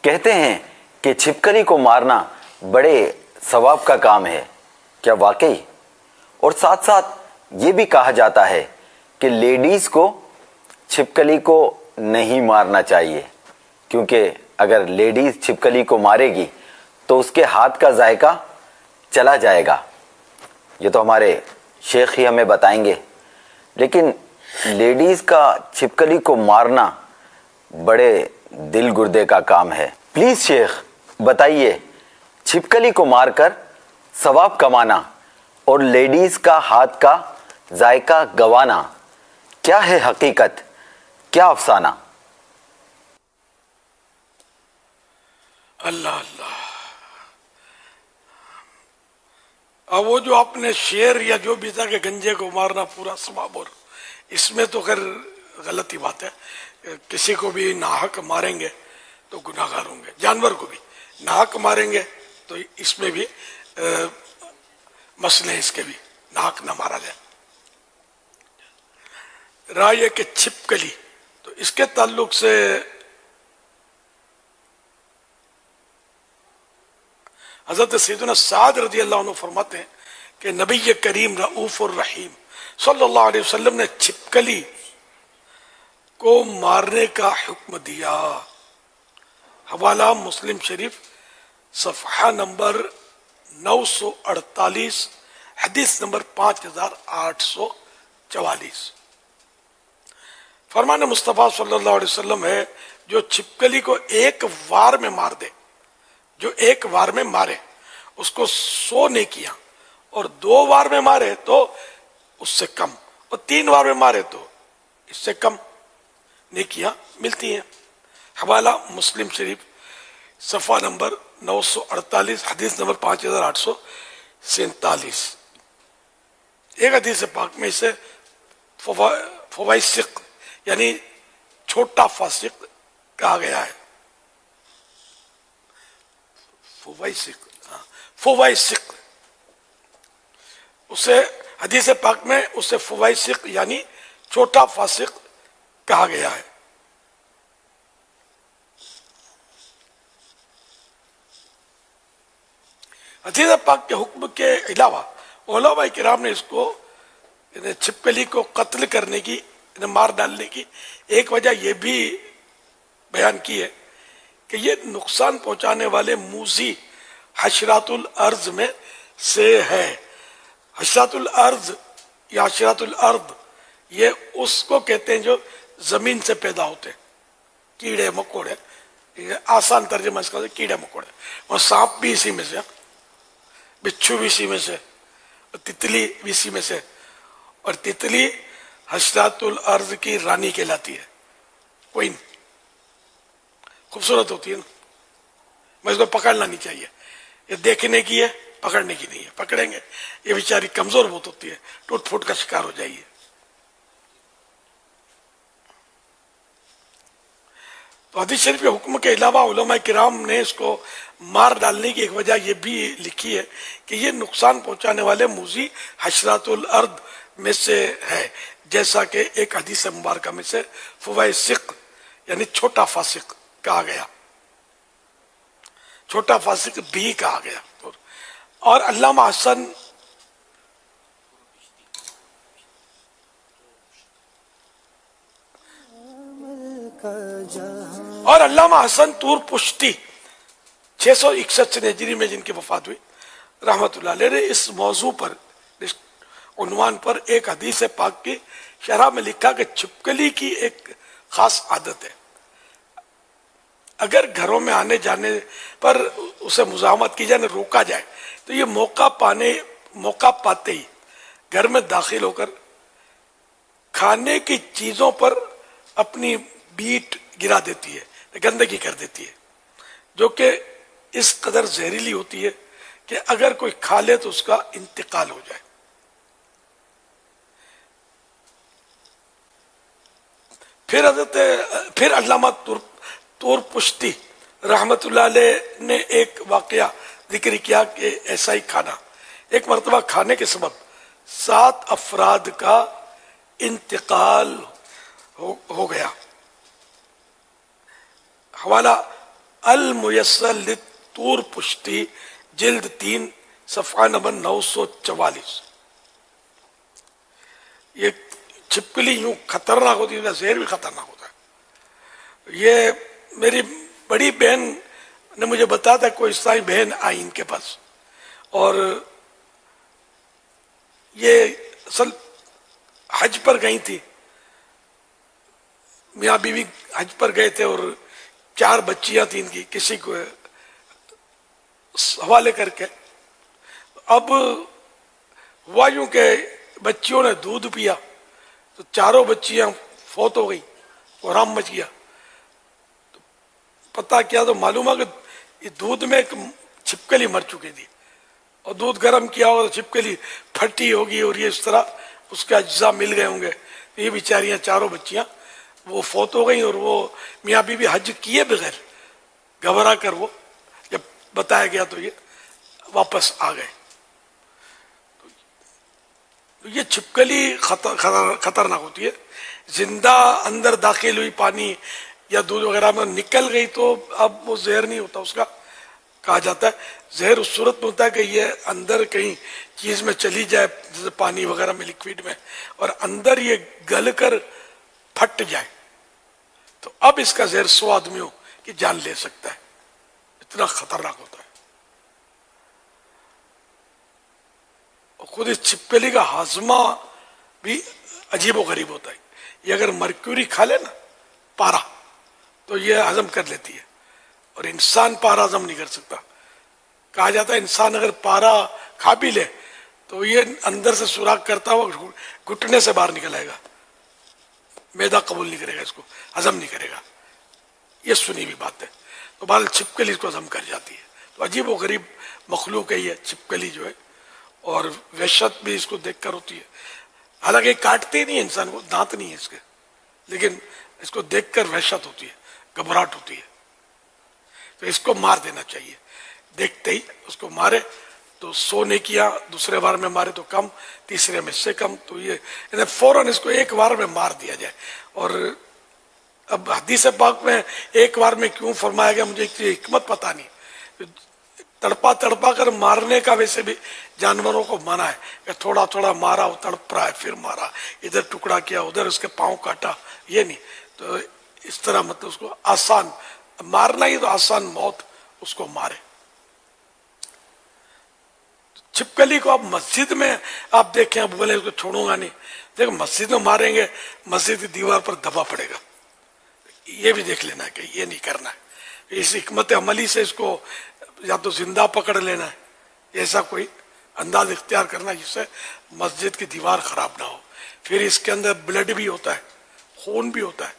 کہتے ہیں کہ چھپکلی کو مارنا بڑے ثواب کا کام ہے، کیا واقعی؟ اور ساتھ ساتھ یہ بھی کہا جاتا ہے کہ لیڈیز کو چھپکلی کو نہیں مارنا چاہیے، کیونکہ اگر لیڈیز چھپکلی کو مارے گی تو اس کے ہاتھ کا ذائقہ چلا جائے گا۔ یہ تو ہمارے شیخ ہی ہمیں بتائیں گے، لیکن لیڈیز کا چھپکلی کو مارنا بڑے دل گردے کا کام ہے۔ پلیز شیخ بتائیے، چھپکلی کو مار کر ثواب کمانا اور لیڈیز کا ہاتھ کا ذائقہ گوانا، کیا ہے حقیقت، کیا افسانہ؟ اللہ اللہ، اب وہ جو آپ نے شیر یا جو بھی تھا کہ گنجے کو مارنا پورا ثواب، اور اس میں تو خیر غلطی بات ہے، کسی کو بھی ناحق ماریں گے تو گناہ گار ہوں گے، جانور کو بھی ناحق ماریں گے تو اس میں بھی مسئلے ہیں، اس کے بھی ناحق نہ مارا جائے۔ رائے کہ چھپکلی، تو اس کے تعلق سے حضرت سیدنا سعد رضی اللہ عنہ فرماتے ہیں کہ نبی کریم رؤوف الرحیم صلی اللہ علیہ وسلم نے چھپکلی کو مارنے کا حکم دیا۔ حوالہ مسلم شریف صفحہ نمبر 948، حدیث نمبر 5844۔ فرمان مصطفیٰ صلی اللہ علیہ وسلم ہے، جو چھپکلی کو ایک وار میں مار دے، جو ایک وار میں مارے اس کو 100 نیکیاں، اور 2 وار میں مارے تو اس سے کم، اور 3 وار میں مارے تو اس سے کم نیکیاں ملتی ہیں۔ حوالہ مسلم شریف صفحہ نمبر 948، حدیث نمبر 5847۔ ایک حدیث پاک میں اسے فوائسق یعنی چھوٹا فاسق کہا گیا ہے۔ فوائسق اسے حدیث پاک میں اسے فوائسق یعنی چھوٹا فاسق کہا گیا ہے۔ حدیث پاک کے حکم کے علاوہ علماء کرام نے اس کو چھپکلی کو قتل کرنے کی، مار ڈالنے کی ایک وجہ یہ بھی بیان کی ہے کہ یہ نقصان پہنچانے والے موذی حشرات الارض میں سے ہے۔ حشرات الارض یا حشرات الارض یہ اس کو کہتے ہیں جو زمین سے پیدا ہوتے ہیں، کیڑے مکوڑے، آسان ترجمہ اس کا کیڑے مکوڑے، اور سانپ بھی اسی میں سے، بچھو بھی اسی میں سے، اور تتلی بھی اسی میں سے، اور تتلی حشرات الارض کی رانی کہلاتی ہے، کوئن، خوبصورت ہوتی ہے نا، میں اس کو پکڑنا نہیں چاہیے، یہ دیکھنے کی ہے، پکڑنے کی نہیں ہے، پکڑیں گے یہ بیچاری کمزور بہت ہوتی ہے، ٹوٹ پھوٹ کا شکار ہو جائیے۔ تو حدیث شریف کے حکم کے علاوہ علماء کرام نے اس کو مار ڈالنے کی ایک وجہ یہ بھی لکھی ہے کہ یہ نقصان پہنچانے والے موذی حشرات الارض میں سے ہے، جیسا کہ ایک حدیث مبارکہ میں سے فوائسق یعنی چھوٹا فاسق کہا گیا، چھوٹا فاسق بھی کہا گیا۔ اور علامہ حسن طور پشتی 661 ہجری میں جن کی وفات ہوئی رحمت اللہ علیہ نے اس موضوع پر، اس عنوان پر ایک حدیث پاک کی شرح میں لکھا کہ چھپکلی کی ایک خاص عادت ہے، اگر گھروں میں آنے جانے پر اسے مزاحمت کی جائے، روکا جائے تو یہ موقع پاتے ہی گھر میں داخل ہو کر کھانے کی چیزوں پر اپنی بیٹ گرا دیتی ہے، گندگی کر دیتی ہے، جو کہ اس قدر زہریلی ہوتی ہے کہ اگر کوئی کھا لے تو اس کا انتقال ہو جائے۔ پھر علامہ طور پشتی رحمت اللہ علیہ نے ایک واقعہ ذکر کیا کہ ایسا ہی کھانا، ایک مرتبہ کھانے کے سبب 7 افراد کا انتقال ہو گیا۔ حوالہ المیسر للطور پشتی جلد 3 صفحہ نمبر 944. یہ چھپکلی یوں خطرناک ہوتی ہے، زہر بھی خطرناک ہوتا ہے. یہ میری بڑی بہن نے مجھے بتایا تھا، کوئی عیسائی بہن آئی ان کے پاس، اور یہ اصل حج پر گئی تھی، میاں بیوی حج پر گئے تھے، اور 4 بچیاں تھیں ان کی، کسی کو حوالے کر کے. اب ہوا یوں کہ بچیوں نے دودھ پیا تو 4 بچیاں فوت ہو گئی، کوہرام مچ گیا. تو پتہ کیا تو معلوم ہے کہ یہ دودھ میں ایک چھپکلی مر چکی تھی، اور دودھ گرم کیا ہو تو چھپکلی پھٹی ہوگی، اور یہ اس طرح اس کے اجزاء مل گئے ہوں گے. یہ بیچاریاں 4 بچیاں وہ فوت ہو گئیں، اور وہ میاں بیوی حج کیے بغیر گھبرا کر وہ جب بتایا گیا تو یہ واپس آ گئے. تو یہ چھپکلی خطرناک ہوتی ہے. زندہ اندر داخل ہوئی پانی یا دودھ وغیرہ میں نکل گئی تو اب وہ زہر نہیں ہوتا، اس کا کہا جاتا ہے زہر اس صورت میں ہوتا ہے کہ یہ اندر کہیں چیز میں چلی جائے، جیسے پانی وغیرہ میں، لکوڈ میں، اور اندر یہ گل کر پھٹ جائے تو اب اس کا زہر 100 آدمیوں کی جان لے سکتا ہے، اتنا خطرناک ہوتا ہے. اور خود اس چھپکلی کا ہاضمہ بھی عجیب و غریب ہوتا ہے. یہ اگر مرکوری کھا لے نا، پارا، تو یہ ہضم کر لیتی ہے، اور انسان پارا ہضم نہیں کر سکتا. کہا جاتا ہے انسان اگر پارا کھا بھی لے تو یہ اندر سے سوراخ کرتا ہوا گھٹنے سے باہر نکل آئے گا، معدہ قبول نہیں کرے گا، اس کو ہضم نہیں کرے گا. یہ سنی بھی بات ہے. تو بہرحال چھپکلی اس کو ہضم کر جاتی ہے. تو عجیب و غریب مخلوق ہے یہ چھپکلی جو ہے، اور وحشت بھی اس کو دیکھ کر ہوتی ہے. حالانکہ کاٹتے نہیں انسان کو، دانت نہیں ہے اس کے، لیکن اس کو دیکھ کر وحشت ہوتی ہے، گھبراہٹ ہوتی ہے. تو اس کو مار دینا چاہیے، دیکھتے ہی اس کو مارے تو 100 نے کیا، دوسرے بار میں مارے تو کم، تیسرے میں سے کم. تو یہ فوراً اس کو ایک بار میں مار دیا جائے. اور اب حدیث پاک میں ایک بار میں کیوں فرمایا گیا مجھے حکمت پتہ نہیں. تڑپا تڑپا کر مارنے کا ویسے بھی جانوروں کو منع ہے کہ تھوڑا تھوڑا مارا، وہ تڑپ رہا ہے پھر مارا، ادھر ٹکڑا کیا، ادھر اس کے پاؤں کاٹا، یہ نہیں. تو اس طرح مطلب اس کو آسان مارنا ہی تو آسان موت اس کو مارے. چھپکلی کو آپ مسجد میں آپ دیکھیں، اب بولے اس کو چھوڑوں گا نہیں، دیکھ مسجد میں ماریں گے، مسجد کی دیوار پر دبا پڑے گا. یہ بھی دیکھ لینا ہے کہ یہ نہیں کرنا ہے. اس حکمت عملی سے اس کو یا تو زندہ پکڑ لینا ہے، ایسا کوئی انداز اختیار کرنا جس سے مسجد کی دیوار خراب نہ ہو. پھر اس کے اندر بلڈ بھی ہوتا ہے، خون بھی ہوتا ہے،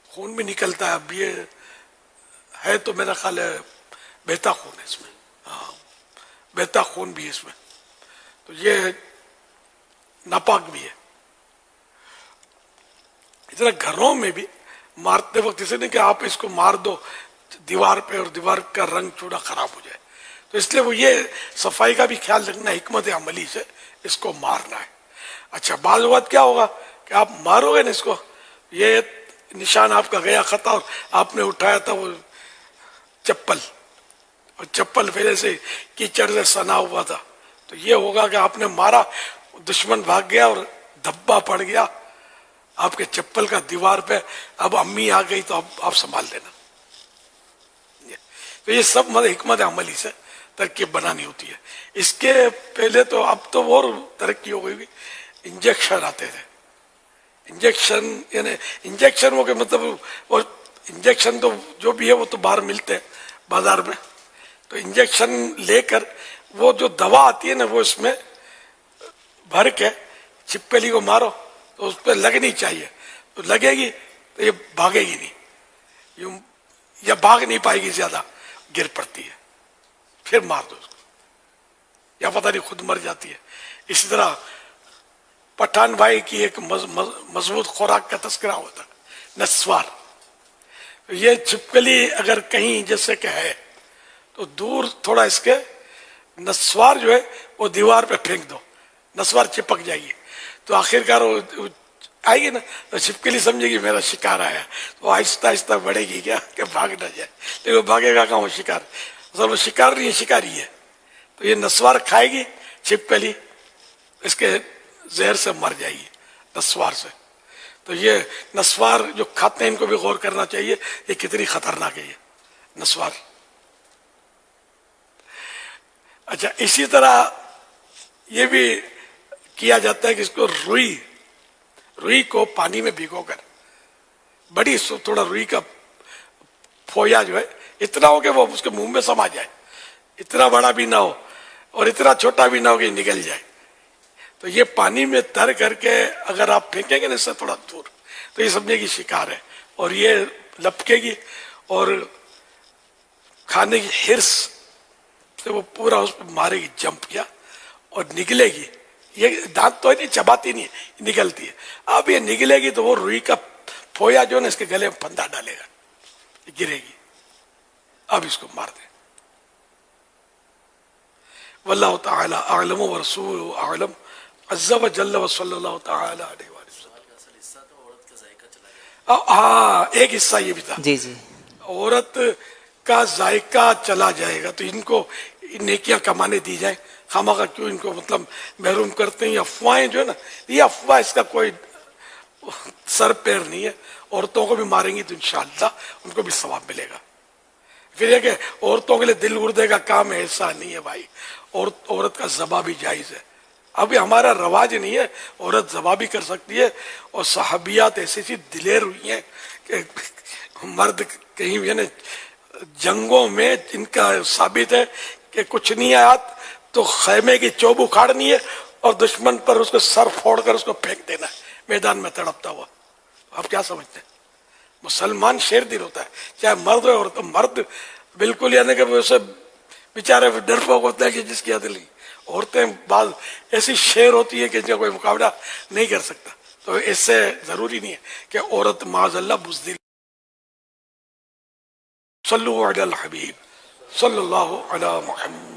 خون بھی نکلتا ہے. اب یہ ہے تو میرا خیال ہے بہتا خون ہے اس میں، ہاں بہتا خون بھی ہے اس میں، تو یہ ناپاک بھی ہے. اس طرح گھروں میں بھی مارتے وقت اسے نہیں کہ آپ اس کو مار دو دیوار پہ اور دیوار کا رنگ چوڑا خراب ہو جائے. تو اس لیے وہ یہ صفائی کا بھی خیال رکھنا، حکمت عملی سے اس کو مارنا ہے. اچھا بعض اوقات کیا ہوگا کہ آپ مارو گے نا اس کو، یہ نشان آپ کا گیا خطا، اور آپ نے اٹھایا تھا وہ چپل، اور چپل پہلے سے کیچڑ سے سنا ہوا تھا، تو یہ ہوگا کہ آپ نے مارا، دشمن بھاگ گیا اور دھبا پڑ گیا آپ کے چپل کا دیوار پہ. اب امی آ گئی تو اب آپ سنبھال لینا. تو یہ سب مطلب حکمت عملی سے ترکیب بنانی ہوتی ہے. اس کے پہلے تو اب تو اور ترقی ہو گئی، انجیکشن آتے تھے. انجیکشن یعنی انجیکشن ہو کے مطلب وہ انجیکشن تو جو بھی ہے وہ تو باہر ملتے ہیں بازار میں. تو انجیکشن لے کر وہ جو دوا آتی ہے نا وہ اس میں بھر کے چھپکلی کو مارو تو اس پہ لگنی چاہیے. تو لگے گی تو یہ بھاگے گی نہیں، یا بھاگ نہیں پائے گی، زیادہ گر پڑتی ہے، پھر مار دو اس کو، یا پتہ نہیں خود مر جاتی ہے. اسی طرح پٹھان بھائی کی ایک مضبوط خوراک کا تذکرہ ہوتا ہے، نسوار. یہ چھپکلی اگر کہیں جیسے کہ ہے تو دور تھوڑا اس کے نسوار جو ہے وہ دیوار پہ پھینک دو، نسوار چپک جائے گی. تو آخر کار آئے گی نا تو چھپکلی سمجھے گی میرا شکار آیا، تو آہستہ آہستہ بڑھے گی کیا کہ بھاگ نہ جائے، لیکن وہ بھاگے گا کہاں، وہ شکار، اصل وہ شکار نہیں ہے، شکاری ہے. تو یہ نسوار کھائے گی چھپکلی، اس کے زہر سے مر جائے گی نسوار سے. تو یہ نسوار جو کھاتے ہیں ان کو بھی غور کرنا چاہیے، یہ کتنی خطرناک ہے یہ نسوار. اچھا اسی طرح یہ بھی کیا جاتا ہے کہ اس کو روئی کو پانی میں بھگو کر، بڑی تھوڑا روئی کا پھویا جو ہے اتنا ہو کہ وہ اس کے منہ میں سما جائے، اتنا بڑا بھی نہ ہو اور اتنا چھوٹا بھی نہ ہو کہ نکل جائے. تو یہ پانی میں تر کر کے اگر آپ پھینکیں گے نا اس سے تھوڑا دور، تو یہ سمجھے گی شکار ہے، اور یہ لپکے گی اور کھانے کی حرص سے وہ پورا اس پہ مارے گی، جمپ کیا اور نکلے گی. یہ دانت تو نہیں چباتی نہیں ہے، نکلتی ہے. اب یہ نکلے گی تو وہ روئی کا پھویا جو ہے نا اس کے گلے میں پھندا ڈالے گا، گرے گی. اب اس کو مار دیں. واللہ تعالی اعلم ورسولہ اعلم عز وجل وصلی اللہ تعالی علیہ وآلہ وسلم. ہاں ایک حصہ یہ بھی تھا، جی جی عورت کا ذائقہ چلا جائے گا تو ان کو نیکیاں کمانے دی جائیں، خامخواہ کیوں ان کو مطلب محروم کرتے ہیں. یہ افواہیں جو ہے نا، یہ افواہ اس کا کوئی سر پیر نہیں ہے. عورتوں کو بھی ماریں گی تو انشاءاللہ ان کو بھی ثواب ملے گا. پھر یہ کہ عورتوں کے لیے دل گردے کا کام ایسا نہیں ہے بھائی، عورت کا ذبح بھی جائز ہے. ابھی ہمارا رواج نہیں ہے، عورت ذبح بھی کر سکتی ہے. اور صحابیات ایسی ایسی دلیر ہوئی ہیں کہ مرد کہیں بھی ہے نا جنگوں میں ان کا ثابت ہے کہ کچھ نہیں آیا تو خیمے کی چوب اکھاڑنی ہے اور دشمن پر اس کو سر پھوڑ کر اس کو پھینک دینا ہے میدان میں تڑپتا ہوا. آپ کیا سمجھتے ہیں؟ مسلمان شیر دل ہوتا ہے، چاہے مرد ہو عورت. مرد بالکل یعنی کہ وہ اسے بیچارے ڈرپوک ہوتا ہے کہ جس کی عدل نہیں. عورتیں بعض ایسی شیر ہوتی ہے کہ ان کا کوئی مقابلہ نہیں کر سکتا. تو اس سے ضروری نہیں ہے کہ عورت معاذ اللہ بزدل. صلو علی الحبیب صلی اللہ علی محمد.